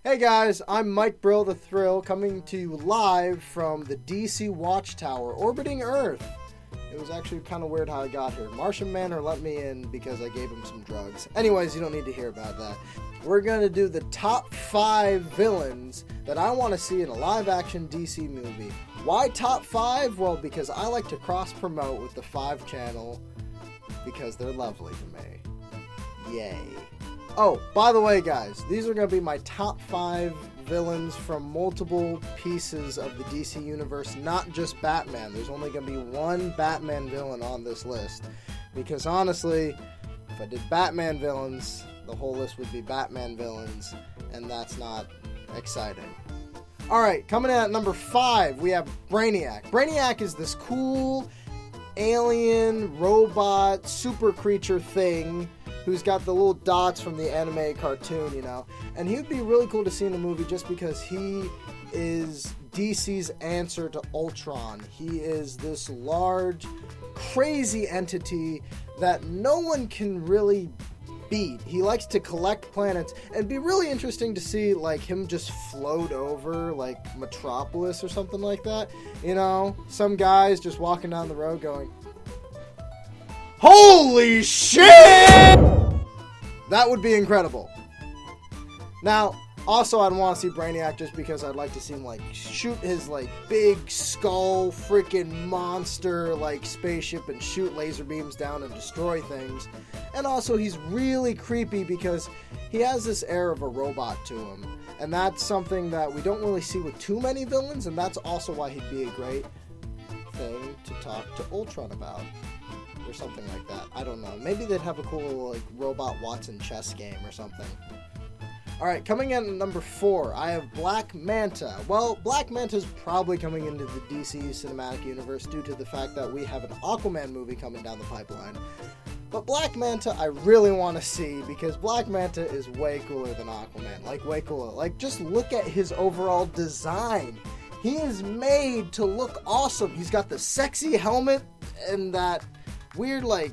Hey guys, I'm Mike Brill the Thrill, coming to you live from the DC Watchtower orbiting Earth. It was actually kind of weird how I got here. Martian Manhunter let me in because I gave him some drugs. Anyways, you don't need to hear about that. We're going to do the top 5 villains that I want to see in a live-action DC movie. Why top 5? Well, because I like to cross-promote with the 5 channel because they're lovely to me. Yay. Oh, by the way, guys, these are going to be my top 5 villains from multiple pieces of the DC universe, not just Batman. There's only going to be one Batman villain on this list. Because honestly, if I did Batman villains, the whole list would be Batman villains, and that's not exciting. Alright, coming in at number 5, we have Brainiac. Brainiac is this cool alien, robot, super creature thing who's got the little dots from the anime cartoon, you know. And he would be really cool to see in a movie just because he is DC's answer to Ultron. He is this large, crazy entity that no one can really beat. He likes to collect planets, and it'd be really interesting to see like him just float over like Metropolis or something like that. You know, some guys just walking down the road going, "Holy shit!" That would be incredible. Now, also I'd want to see Brainiac just because I'd like to see him like shoot his like big skull freaking monster like spaceship and shoot laser beams down and destroy things. And also he's really creepy because he has this air of a robot to him. And that's something that we don't really see with too many villains, and that's also why he'd be a great thing to talk to Ultron about. Or something like that. I don't know. Maybe they'd have a cool like robot Watson chess game or something. Alright, coming in at number 4, I have Black Manta. Well, Black Manta is probably coming into the DC cinematic universe due to the fact that we have an Aquaman movie coming down the pipeline. But Black Manta I really want to see because Black Manta is way cooler than Aquaman. Like, way cooler. Like, just look at his overall design. He is made to look awesome. He's got the sexy helmet and that weird like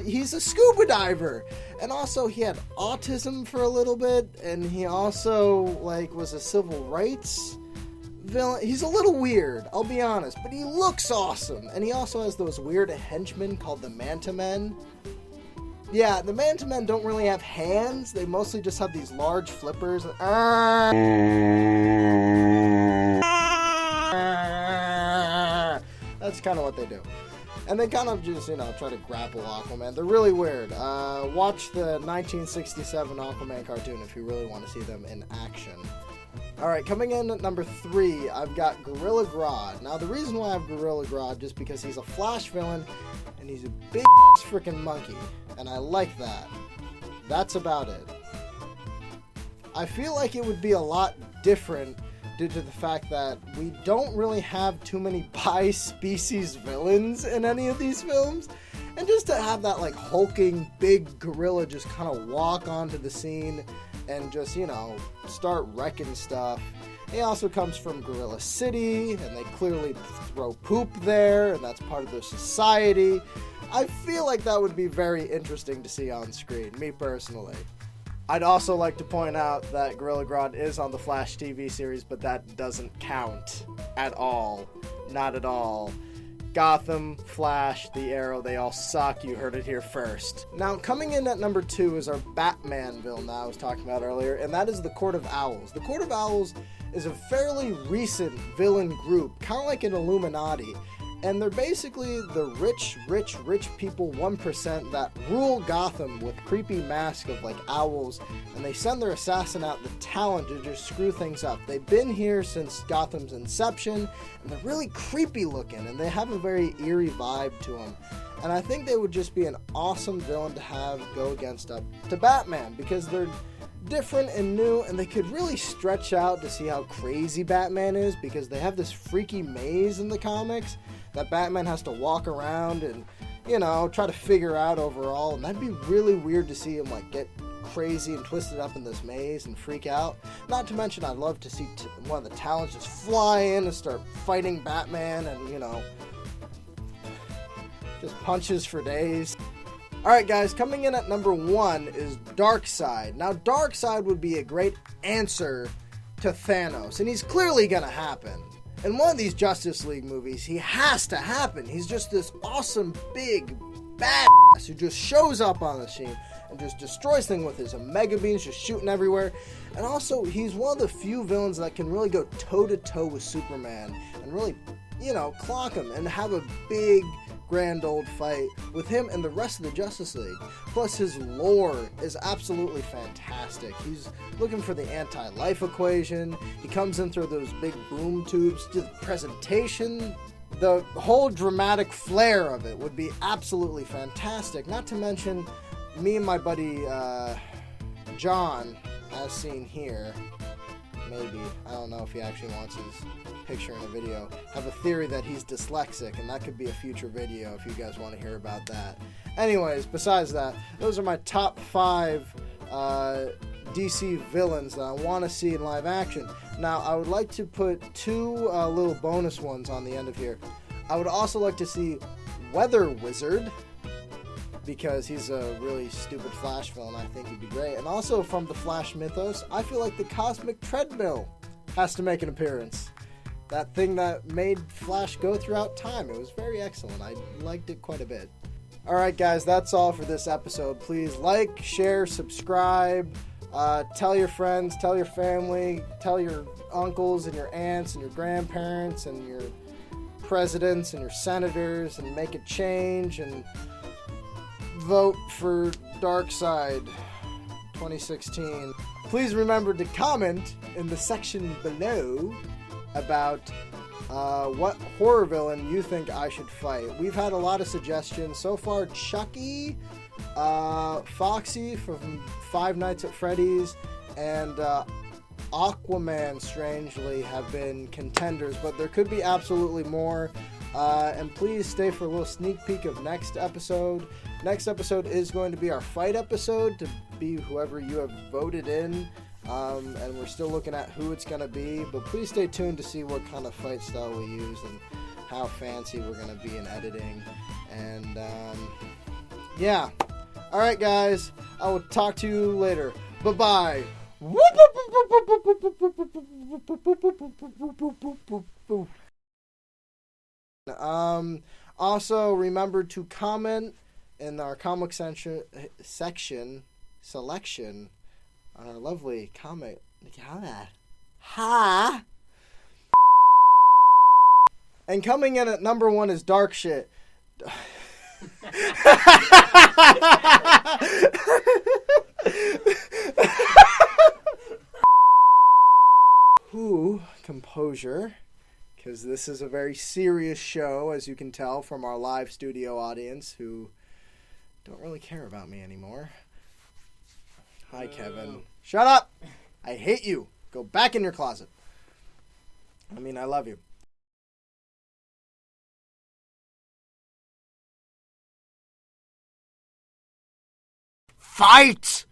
he's a scuba diver, and also he had autism for a little bit, and he also like was a civil rights villain. He's a little weird, I'll be honest, but he looks awesome. And he also has those weird henchmen called the Manta Men. Yeah, the Manta Men don't really have hands, they mostly just have these large flippers. That's kind of what they do. And they kind of just, you know, try to grapple Aquaman. They're really weird. Watch the 1967 Aquaman cartoon if you really want to see them in action. Alright, coming in at number 3, I've got Gorilla Grodd. Now, the reason why I have Gorilla Grodd is because he's a Flash villain, and he's a big freaking monkey. And I like that. That's about it. I feel like it would be a lot different due to the fact that we don't really have too many bi-species villains in any of these films. And just to have that like hulking big gorilla just kind of walk onto the scene and just, you know, start wrecking stuff. He also comes from Gorilla City, and they clearly throw poop there, and that's part of their society. I feel like that would be very interesting to see on screen, me personally. I'd also like to point out that Gorilla Grodd is on the Flash TV series, but that doesn't count at all. Not at all. Gotham, Flash, The Arrow, they all suck. You heard it here first. Now, coming in at number 2 is our Batman villain that I was talking about earlier, and that is the Court of Owls. The Court of Owls is a fairly recent villain group, kind of like an Illuminati. And they're basically the rich people 1% that rule Gotham with creepy masks of like owls, and they send their assassin out the talent to just screw things up. They've been here since Gotham's inception, and they're really creepy looking, and they have a very eerie vibe to them. And I think they would just be an awesome villain to have go against up to Batman, because they're different and new, and they could really stretch out to see how crazy Batman is, because they have this freaky maze in the comics that Batman has to walk around and, you know, try to figure out overall, and that'd be really weird to see him like get crazy and twisted up in this maze and freak out. Not to mention, I'd love to see one of the talents just fly in and start fighting Batman and, you know, just punches for days. Alright guys, coming in at number 1 is Darkseid. Now Darkseid would be a great answer to Thanos, and he's clearly gonna happen. In one of these Justice League movies, he has to happen. He's just this awesome, big, badass who just shows up on the scene and just destroys things with his Omega Beams, just shooting everywhere. And also, he's one of the few villains that can really go toe-to-toe with Superman and really, clock him and have a big, grand old fight with him and the rest of the Justice League. Plus, his lore is absolutely fantastic. He's looking for the anti-life equation. He comes in through those big boom tubes. The presentation, the whole dramatic flair of it would be absolutely fantastic. Not to mention, me and my buddy John, as seen here, maybe, I don't know if he actually wants his picture in a video, have a theory that he's dyslexic, and that could be a future video if you guys want to hear about that. Anyways, besides that, those are my top 5 DC villains that I want to see in live action. Now, I would like to put 2 little bonus ones on the end of here. I would also like to see Weather Wizard, because he's a really stupid Flash villain. I think he'd be great. And also from the Flash mythos, I feel like the Cosmic Treadmill has to make an appearance. That thing that made Flash go throughout time. It was very excellent. I liked it quite a bit. Alright guys, that's all for this episode. Please like, share, subscribe, tell your friends, tell your family, tell your uncles and your aunts and your grandparents and your presidents and your senators, and make a change and vote for Darkseid 2016. Please remember to comment in the section below about what horror villain you think I should fight. We've had a lot of suggestions. So far, Chucky, Foxy from Five Nights at Freddy's, and Aquaman, strangely, have been contenders, but there could be absolutely more. And please stay for a little sneak peek of next episode. Next episode is going to be our fight episode, to be whoever you have voted in. And we're still looking at who it's going to be. But please stay tuned to see what kind of fight style we use and how fancy we're going to be in editing. And, yeah. Alright, guys. I will talk to you later. Bye-bye. Also, remember to comment in our comic section selection on our lovely comic. Ha! And coming in at number 1 is Dark Shit. Composure, because this is a very serious show, as you can tell from our live studio audience, who don't really care about me anymore. Hi, Kevin. Shut up! I hate you. Go back in your closet. I mean, I love you. Fight!